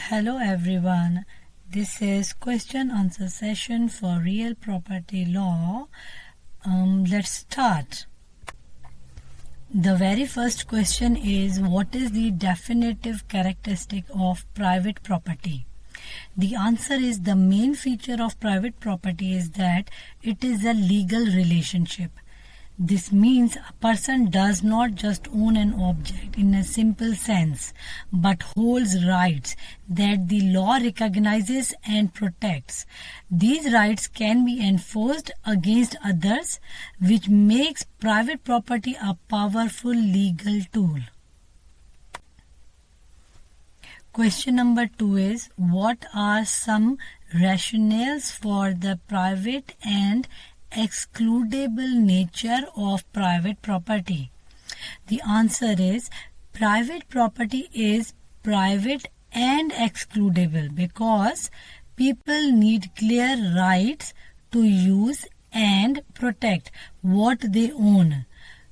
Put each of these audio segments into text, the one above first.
Hello everyone. This is question answer session for real property law. Let's start. The very first question is, what is the definitive characteristic of private property? The answer is, the main feature of private property is that it is a legal relationship. This means a person does not just own an object in a simple sense, but holds rights that the law recognizes and protects. These rights can be enforced against others, which makes private property a powerful legal tool. Question number 2 is, what are some rationales for the private and excludable nature of private property? The answer is, private property is private and excludable because people need clear rights to use and protect what they own.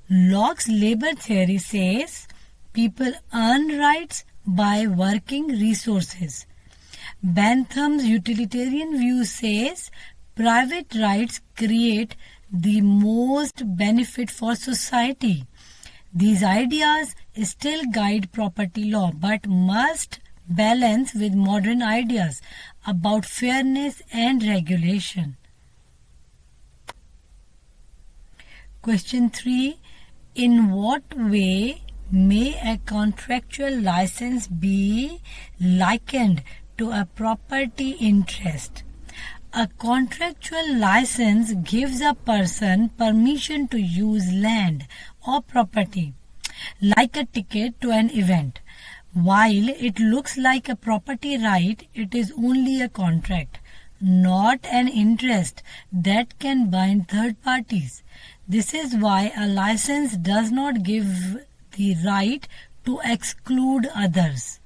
Locke's labor theory says people earn rights by working resources. Bentham's utilitarian view says private rights create the most benefit for society. These ideas still guide property law but must balance with modern ideas about fairness and regulation. Question 3. In what way may a contractual license be likened to a property interest? A contractual license gives a person permission to use land or property, like a ticket to an event. While it looks like a property right, it is only a contract, not an interest that can bind third parties. This is why a license does not give the right to exclude others.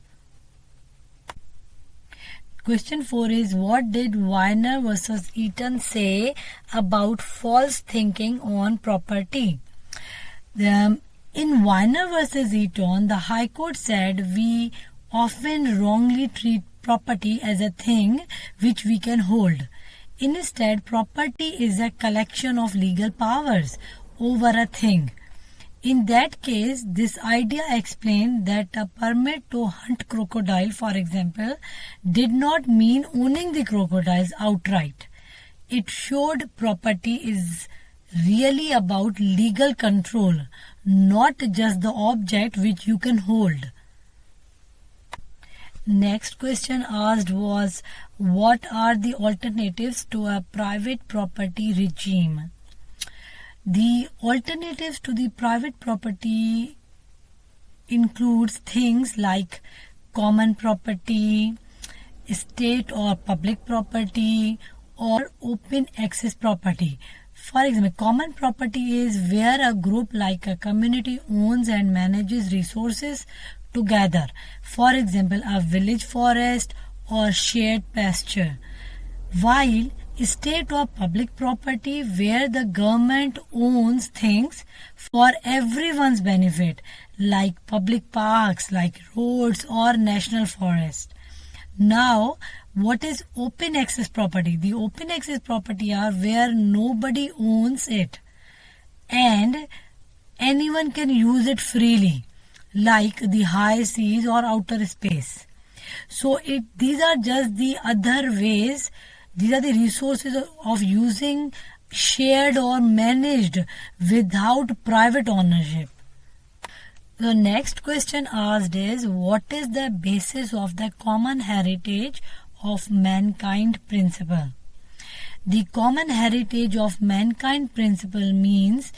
Question 4 is, what did Weiner versus Eaton say about false thinking on property? In Weiner versus Eaton, the High Court said we often wrongly treat property as a thing which we can hold. Instead, property is a collection of legal powers over a thing. In that case, this idea explained that a permit to hunt crocodile, for example, did not mean owning the crocodiles outright. It showed property is really about legal control, not just the object which you can hold. Next question asked was, what are the alternatives to a private property regime? The alternatives to the private property includes things like common property, state or public property, or open access property. For example, common property is where a group like a community owns and manages resources together. For example, a village forest or shared pasture. While state or public property where the government owns things for everyone's benefit, like public parks, like roads or national forest. Now, what is open access property? The open access property are where nobody owns it and anyone can use it freely, like the high seas or outer space. So these are just the other ways. These are the resources of using shared or managed without private ownership. The next question asked is, what is the basis of the common heritage of mankind principle? The common heritage of mankind principle means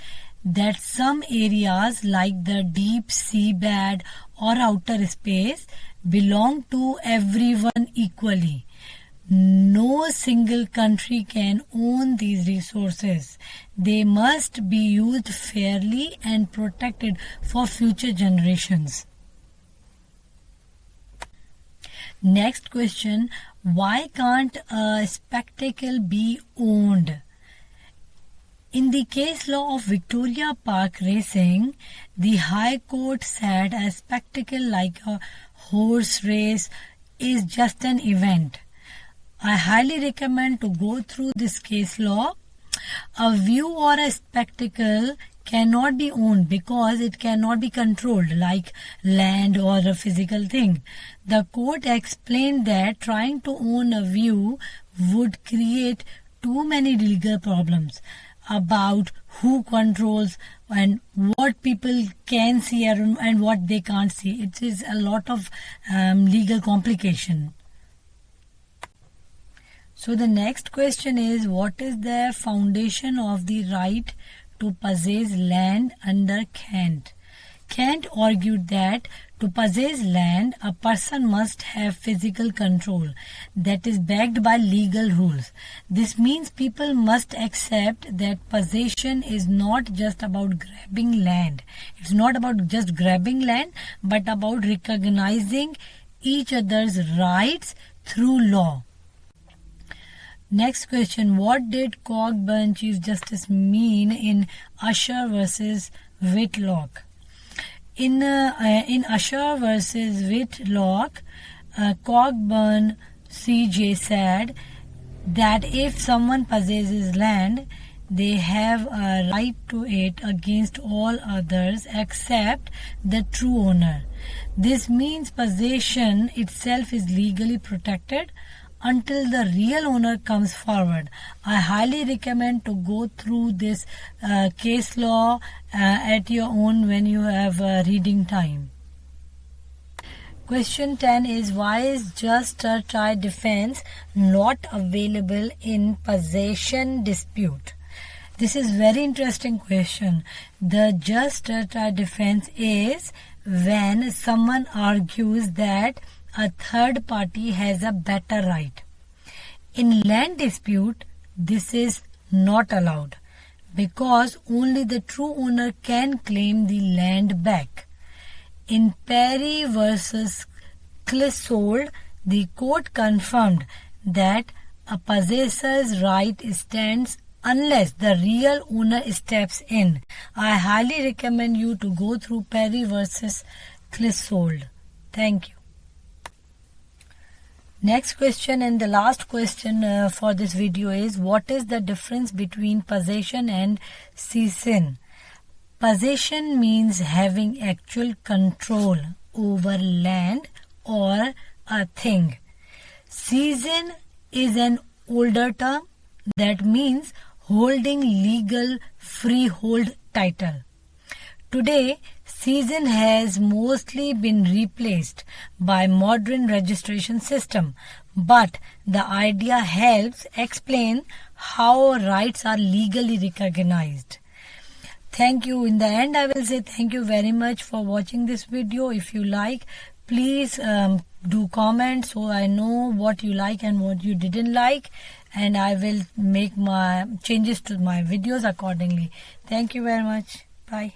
that some areas like the deep seabed or outer space belong to everyone equally. No single country can own these resources. They must be used fairly and protected for future generations. Next question, why can't a spectacle be owned? In the case law of Victoria Park racing, the High Court said a spectacle like a horse race is just an event. I highly recommend to go through this case law. A view or a spectacle cannot be owned because it cannot be controlled like land or a physical thing. The court explained that trying to own a view would create too many legal problems about who controls and what people can see and what they can't see. It is a lot of legal complication. So the next question is, what is the foundation of the right to possess land under Kant? Kant argued that to possess land, a person must have physical control that is backed by legal rules. This means people must accept that possession is not just about grabbing land. It's not about just grabbing land, but about recognizing each other's rights through law. Next question, what did Cockburn Chief Justice mean in Usher versus Whitlock? In Usher versus Whitlock, Cockburn CJ said that if someone possesses land, they have a right to it against all others except the true owner. This means possession itself is legally protected until the real owner comes forward. I highly recommend to go through this case law at your own when you have reading time. Question 10 is, why is just trial defense not available in possession dispute? This is very interesting question. The just trial defense is when someone argues that a third party has a better right. In land dispute, this is not allowed because only the true owner can claim the land back. In Perry versus Clissold, the court confirmed that a possessor's right stands unless the real owner steps in. I highly recommend you to go through Perry versus Clissold. Thank you. Next question and the last question for this video is, what is the difference between possession and seisin? Possession means having actual control over land or a thing. Seisin is an older term that means holding legal freehold title. Today, seisin has mostly been replaced by modern registration system, but the idea helps explain how rights are legally recognized. Thank you. In the end, I will say thank you very much for watching this video. If you like, please do comment so I know what you like and what you didn't like, and I will make my changes to my videos accordingly. Thank you very much. Bye.